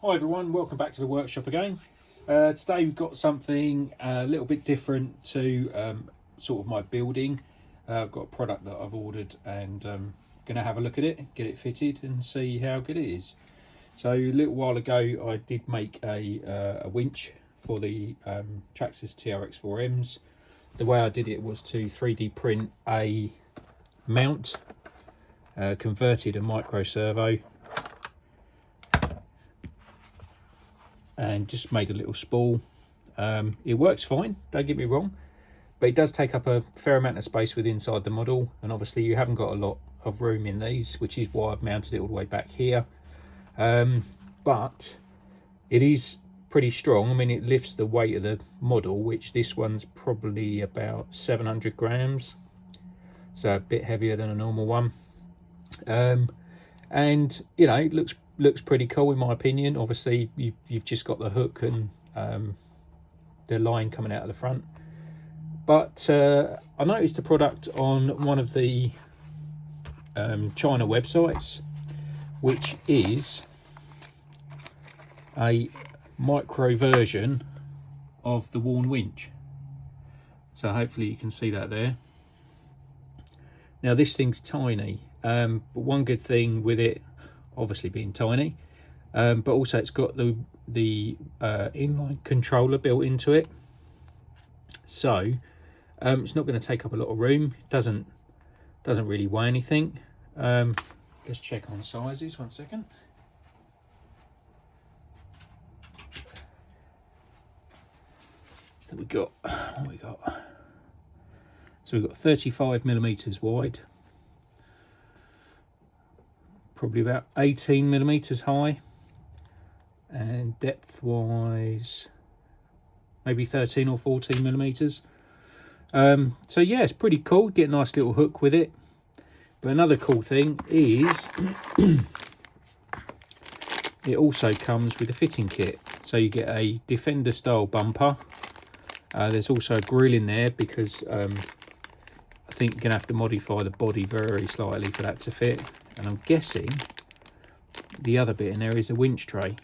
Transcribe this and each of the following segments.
Hi everyone, welcome back to the workshop again. Today we've got something a little bit different to sort of my building. I've got a product that I've ordered and going to have a look at it, get it fitted and see how good it is. So a little while ago I did make a winch for the Traxxas TRX4Ms. The way I did it was to 3D print a mount, converted a micro servo, and just made a little spool. It works fine, don't get me wrong, but it does take up a fair amount of space with inside the model, and obviously you haven't got a lot of room in these, which is why I've mounted it all the way back here. But it is pretty strong. I mean, it lifts the weight of the model, which this one's probably about 700 grams, so a bit heavier than a normal one. And you know, it looks pretty cool in my opinion. Obviously you've just got the hook and the line coming out of the front, but I noticed a product on one of the China websites, which is a micro version of the Warn Winch. So hopefully you can see that there. Now this thing's tiny, but one good thing with it obviously being tiny, but also it's got the inline controller built into it, so it's not going to take up a lot of room. It doesn't really weigh anything. Let's check on sizes, 1 second. So we've got 35 millimeters wide, probably about 18 millimeters high, and depth wise maybe 13 or 14 millimeters. So yeah, it's pretty cool. Get a nice little hook with it. But another cool thing is it also comes with a fitting kit. So you get a Defender style bumper. There's also a grill in there because I think you're going to have to modify the body very slightly for that to fit. And I'm guessing the other bit in there is a winch tray.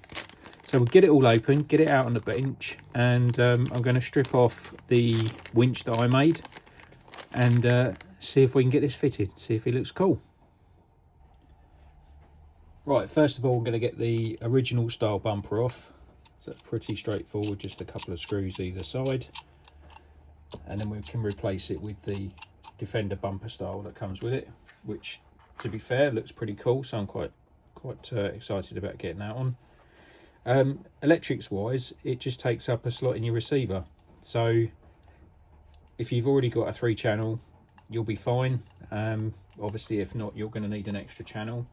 So we'll get it all open, get it out on the bench, and I'm going to strip off the winch that I made and see if we can get this fitted, see if it looks cool. Right, first of all, I'm going to get the original style bumper off. So it's pretty straightforward, just a couple of screws either side. And then we can replace it with the Defender bumper style that comes with it, which, to be fair, looks pretty cool. So I'm quite excited about getting that on. Electrics wise, it just takes up a slot in your receiver. So if you've already got a 3-channel, you'll be fine. Obviously, if not, you're going to need an extra channel.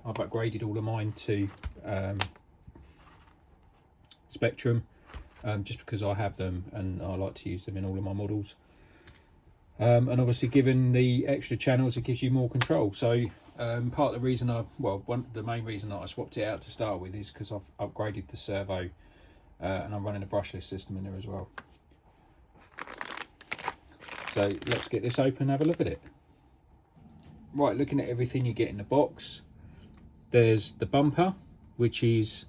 I've upgraded all of mine to Spectrum, just because I have them and I like to use them in all of my models. And obviously, given the extra channels, it gives you more control. So part of the reason the main reason that I swapped it out to start with is because I've upgraded the servo, and I'm running a brushless system in there as well. So let's get this open and have a look at it. Right, looking at everything you get in the box, there's the bumper, which is,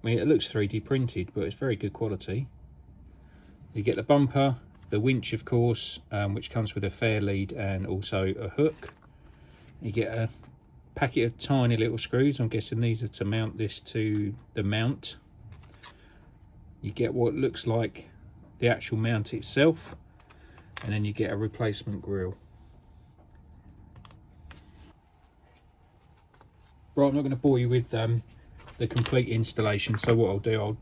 I mean, it looks 3D printed, but it's very good quality. You get the bumper, the winch, of course, which comes with a fair lead and also a hook. You get a packet of tiny little screws. I'm guessing these are to mount this to the mount. You get what looks like the actual mount itself, and then you get a replacement grill. Right, I'm not going to bore you with the complete installation, so what I'll do, I'll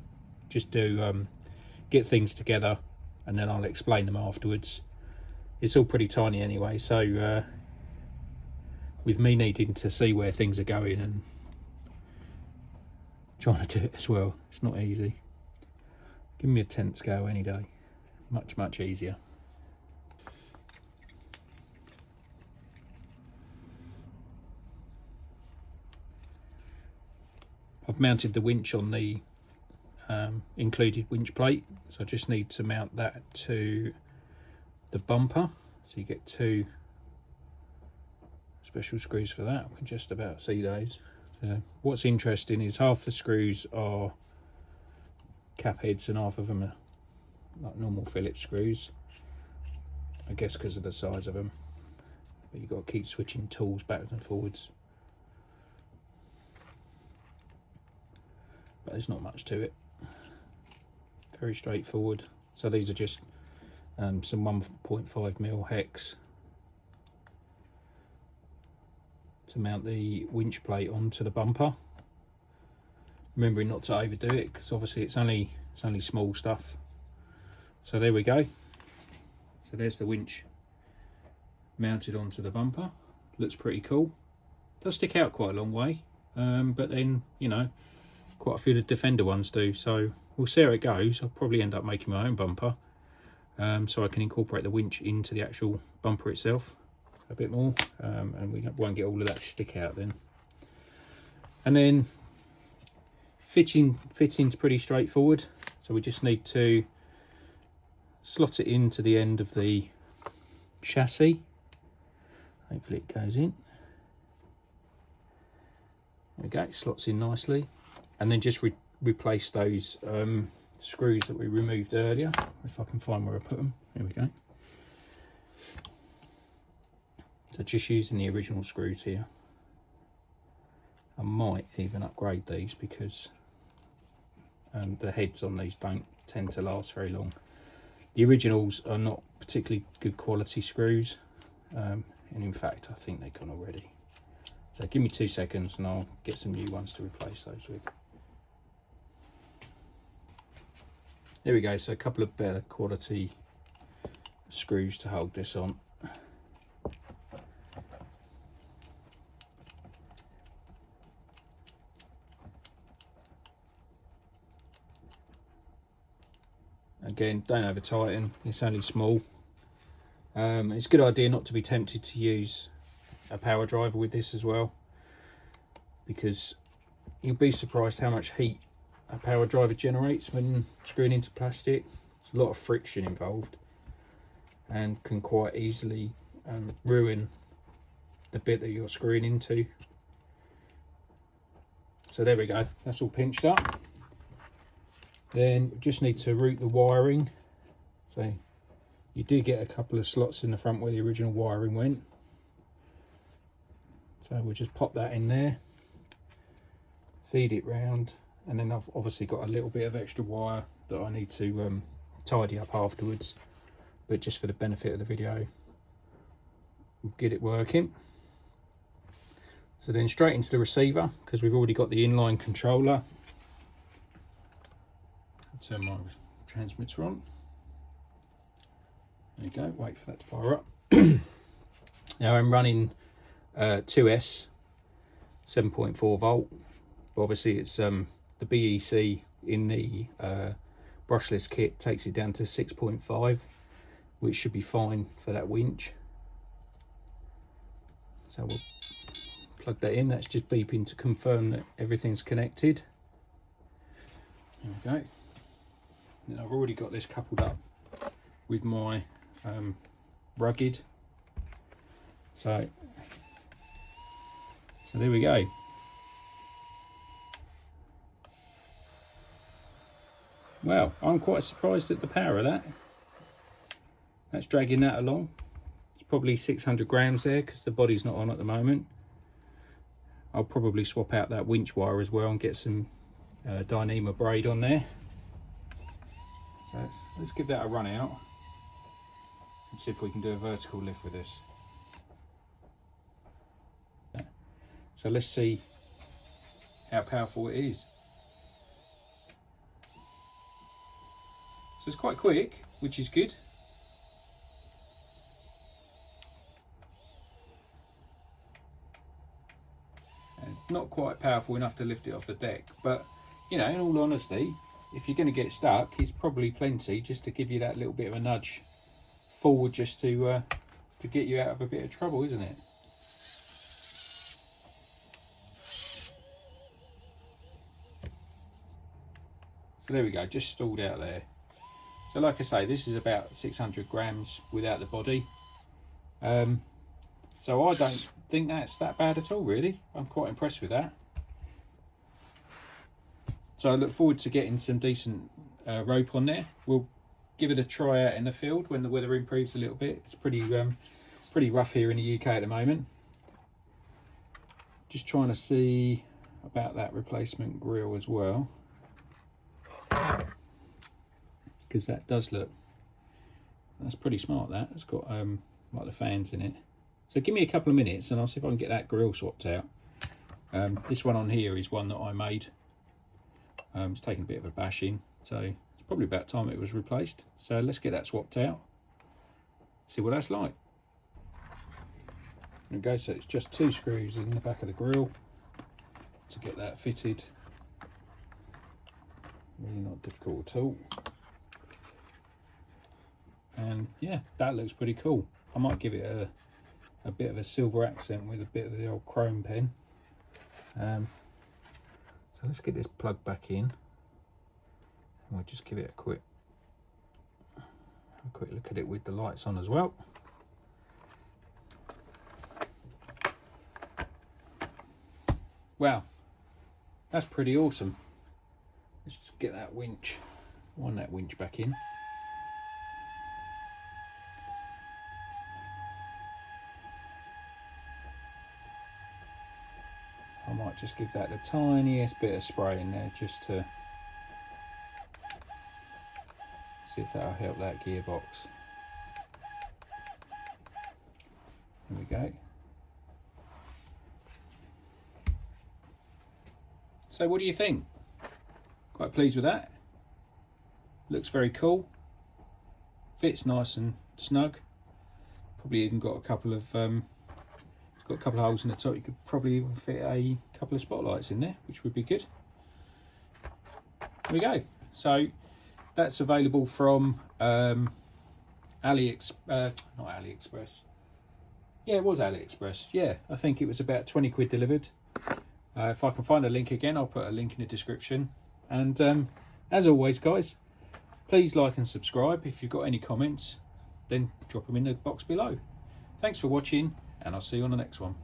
just get things together and then I'll explain them afterwards. It's all pretty tiny anyway, so with me needing to see where things are going and trying to do it as well, it's not easy. Give me a 10th scale any day. Much easier. I've mounted the winch on the included winch plate, so I just need to mount that to the bumper. So you get 2 special screws for that. I can just about see those. So what's interesting is half the screws are cap heads and half of them are like normal Phillips screws, I guess because of the size of them, but you've got to keep switching tools backwards and forwards. But there's not much to it, very straightforward. So these are just some 1.5mm hex to mount the winch plate onto the bumper, remembering not to overdo it because obviously it's only small stuff. So there we go. So there's the winch mounted onto the bumper. Looks pretty cool. Does stick out quite a long way, but then, you know, quite a few of the Defender ones do. So we'll see how it goes. I'll probably end up making my own bumper, so I can incorporate the winch into the actual bumper itself a bit more, and we won't get all of that stick out then. And then fitting's pretty straightforward. So we just need to slot it into the end of the chassis. Hopefully it goes in. There we go, it slots in nicely. And then just replace those screws that we removed earlier, if I can find where I put them. There we go. So just using the original screws here. I might even upgrade these because the heads on these don't tend to last very long. The originals are not particularly good quality screws, and in fact I think they're gone already. So give me 2 seconds and I'll get some new ones to replace those with. There we go, so a couple of better quality screws to hold this on. Again, don't over tighten, it's only small. It's a good idea not to be tempted to use a power driver with this as well, because you'll be surprised how much heat a power driver generates when screwing into plastic. There's a lot of friction involved and can quite easily ruin the bit that you're screwing into. So there we go, that's all pinched up. Then we just need to route the wiring. So you do get a couple of slots in the front where the original wiring went. So we'll just pop that in there, feed it round, and then I've obviously got a little bit of extra wire that I need to tidy up afterwards, but just for the benefit of the video, we'll get it working. So then straight into the receiver, because we've already got the inline controller. Turn my transmitter on. There you go, wait for that to fire up. Now I'm running 2S 7.4 volt, but obviously it's the BEC in the brushless kit takes it down to 6.5, which should be fine for that winch. So we'll plug that in. That's just beeping to confirm that everything's connected. There we go. And I've already got this coupled up with my rugged. So there we go. Wow, I'm quite surprised at the power of that. That's dragging that along. It's probably 600 grams there because the body's not on at the moment. I'll probably swap out that winch wire as well and get some Dyneema braid on there. So let's give that a run out and see if we can do a vertical lift with this. So let's see how powerful it is. So it's quite quick, which is good. And not quite powerful enough to lift it off the deck, but you know, in all honesty, if you're going to get stuck, it's probably plenty just to give you that little bit of a nudge forward, just to get you out of a bit of trouble, isn't it? So there we go, just stalled out there. So like I say, this is about 600 grams without the body. So I don't think that's that bad at all, really. I'm quite impressed with that. So I look forward to getting some decent rope on there. We'll give it a try out in the field when the weather improves a little bit. It's pretty rough here in the UK at the moment. Just trying to see about that replacement grill as well, because that does look, that's pretty smart. That it's got like the fans in it. So give me a couple of minutes and I'll see if I can get that grill swapped out. This one on here is one that I made. It's taken a bit of a bashing, so it's probably about time it was replaced. So let's get that swapped out, see what that's like. Okay, so it's just 2 screws in the back of the grill to get that fitted. Really not difficult at all. And yeah, that looks pretty cool. I might give it a bit of a silver accent with a bit of the old chrome pen. So let's get this plug back in, and we'll just give it a quick look at it with the lights on as well. Wow, that's pretty awesome. Let's just get that winch, wind that winch back in. I might just give that the tiniest bit of spray in there just to see if that'll help that gearbox. There we go. So what do you think? Quite pleased with that. Looks very cool. Fits nice and snug. Probably even got a couple of it's got a couple of holes in the top. You could probably even fit a couple of spotlights in there, which would be good. There we go. So that's available from not Aliexpress. Yeah, it was Aliexpress. Yeah, I think it was about 20 quid delivered. If I can find a link again, I'll put a link in the description. And as always, guys, please like and subscribe. If you've got any comments, then drop them in the box below. Thanks for watching, and I'll see you on the next one.